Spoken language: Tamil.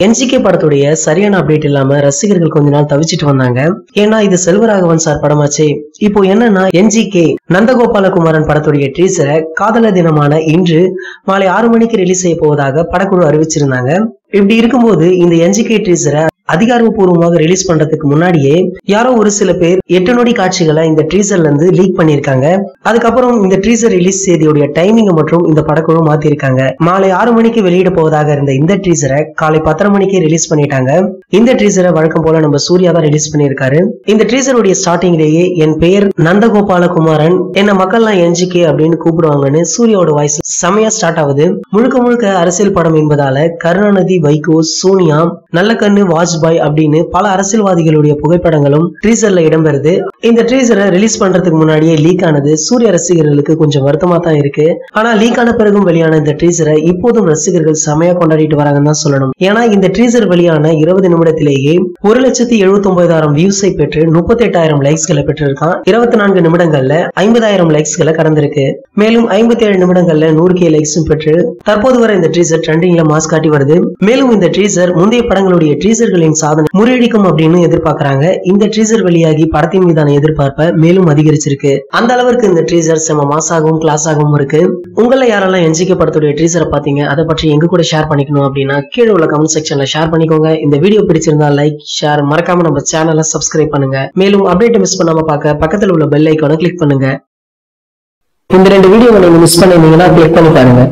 என்ஜிகே படத்துடைய சரியான அப்டேட் இல்லாம ரசிகர்கள் கொஞ்ச நாள் தவிச்சிட்டு வந்தாங்க. ஏன்னா இது செல்வராகவன் சார் படமாச்சே. இப்போ என்னன்னா என்ஜிகே நந்தகோபாலகுமாரன் படத்துடைய ட்ரீசரை காதலர் தினமான இன்று மாலை 6 மணிக்கு ரிலீஸ் செய்ய போவதாக படக்குழு அறிவிச்சிருந்தாங்க. இப்படி இருக்கும்போது இந்த என்ஜிகே ட்ரீசரை அதிகாரப்பூர்வமாக ரிலீஸ் பண்றதுக்கு முன்னாடியே யாரோ ஒரு சில பேர் 8 நொடி காட்சிகளை இந்த ட்ரீசர்ல இருந்து லீக் பண்ணிருக்காங்க. அதுக்கப்புறம் இந்த ட்ரீசர் ரிலீஸ் செய்தியுடைய டைமிங் மற்றும் இந்த படக்குழு மாத்திருக்காங்க. மாலை 6 மணிக்கு வெளியிட போவதாக இருந்த இந்த ட்ரீசரை காலை 10:30 மணிக்கு ரிலீஸ் பண்ணிட்டாங்க. இந்த ட்ரீசரை வழக்கம் போல நம்ம சூர்யா தான் ரிலீஸ் பண்ணிருக்காரு. இந்த ட்ரீசருடைய ஸ்டார்டிங்லேயே என் பெயர் நந்தகோபாலகுமாரன், என்ன மக்கள்லாம் என்ஜிகே அப்படின்னு கூப்பிடுவாங்கன்னு சூர்யாவோட வாய்ஸ் செமையா ஸ்டார்ட் ஆகுது. முழுக்க முழுக்க அரசியல் படம் என்பதால கருணாநிதி, வைகோ, சோனியா, நல்லக்கண்ணு, வாஜ்பாய் அப்படின்னு பல அரசியல்வாதிகளுடைய புகைப்படங்களும் ட்ரீசர்ல இடம்பெறுது. இந்த ட்ரீசரை ரிலீஸ் பண்றதுக்கு முன்னாடியே லீக் ஆனது சூர்யா ரசிகர்களுக்கு கொஞ்சம் வருத்தமா தான் இருக்கு. ஆனா லீக் ஆன பிறகும் வெளியான இந்த ட்ரீசரை இப்போதும் ரசிகர்கள் செமையா கொண்டாடிட்டு வராங்கன்னு தான் சொல்லணும். ஏன்னா இந்த ட்ரீசர் வெளியான 20 நிமிடத்திலேயே 1,79,000 வியூஸை பெற்று 38,000 லைக்ஸ்களை பெற்றிருக்கான். 24 நிமிடங்கள்ல 50,000 லைக்ஸ்களை கடந்திருக்கு. மேலும் 57 நிமிடங்கள்ல 100K லைக்ஸும் பெற்று தற்போது வரை இந்த ட்ரீசர் ட்ரெண்டிங்ல மாஸ் காட்டி வருது. மேலும் இந்த ட்ரீசர் முந்தைய படங்களுடைய ட்ரீசர்களின் சாதனை முறியடிக்கும் அப்படின்னு எதிர்பார்க்கறாங்க. இந்த ட்ரீசர் வெளியாகி படத்தின் மீதான எதிர்பார்ப்பை மேலும் அதிகரிச்சிருக்கு. அந்த அளவுக்கு இந்த ட்ரீசர் செம மாசாகவும் கிளாஸாகவும் இருக்கு. உங்களை யாரெல்லாம் என்ஜிகே படத்துடைய ட்ரீசரை பாத்தீங்க, அதை பற்றி எங்க கூட ஷேர் பண்ணிக்கணும் அப்படின்னா கீழே உள்ள கமெண்ட் செக்ஷன்ல ஷேர் பண்ணிக்கோங்க. இந்த வீடியோ பிடிச்சிருந்தா லைக், ஷேர், மறக்காம நம்ம சேனலை சப்ஸ்கிரைப் பண்ணுங்க. மேலும் அப்டேட் மிஸ் பண்ணாம பார்க்க பக்கத்தில் உள்ள பெல் ஐகானை கிளிக் பண்ணுங்க. இந்த 2 வீடியோவை நீங்க மிஸ் பண்ணிருந்தீங்கன்னா கிளிக் பண்ணி பாருங்க.